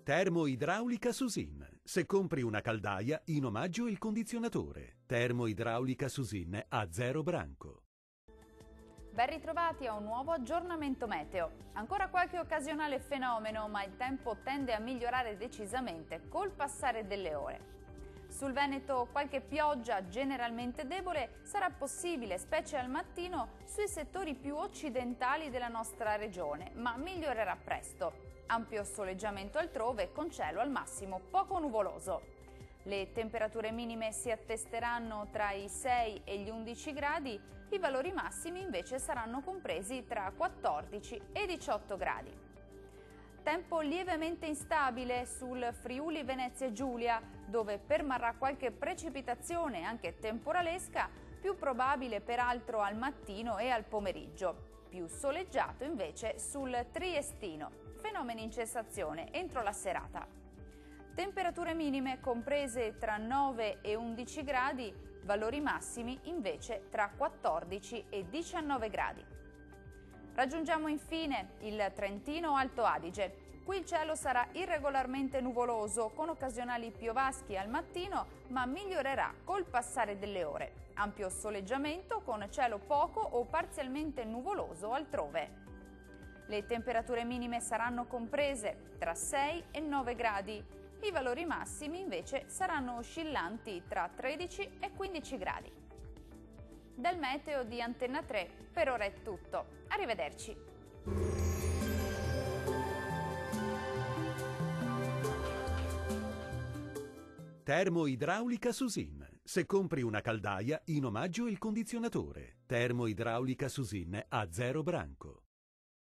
Termoidraulica Susin. Se compri una caldaia, in omaggio il condizionatore. Termoidraulica Susin a 0 branco. Ben ritrovati a un nuovo aggiornamento meteo. Ancora qualche occasionale fenomeno, ma il tempo tende a migliorare decisamente col passare delle ore. Sul Veneto qualche pioggia generalmente debole sarà possibile, specie al mattino, sui settori più occidentali della nostra regione, ma migliorerà presto. Ampio soleggiamento altrove con cielo al massimo poco nuvoloso. Le temperature minime si attesteranno tra i 6 e gli 11 gradi, i valori massimi invece saranno compresi tra 14 e 18 gradi. Tempo lievemente instabile sul Friuli Venezia Giulia, dove permarrà qualche precipitazione anche temporalesca, più probabile peraltro al mattino e al pomeriggio. Più soleggiato invece sul Triestino, fenomeni in cessazione entro la serata. Temperature minime comprese tra 9 e 11 gradi, valori massimi invece tra 14 e 19 gradi. Raggiungiamo infine il Trentino Alto Adige. Qui il cielo sarà irregolarmente nuvoloso, con occasionali piovaschi al mattino, ma migliorerà col passare delle ore. Ampio soleggiamento con cielo poco o parzialmente nuvoloso altrove. Le temperature minime saranno comprese tra 6 e 9 gradi. I valori massimi invece saranno oscillanti tra 13 e 15 gradi. Dal meteo di Antenna 3 per ora è tutto. Arrivederci. Termoidraulica Susin. Se compri una caldaia, in omaggio il condizionatore. Termoidraulica Susin a 0 branco.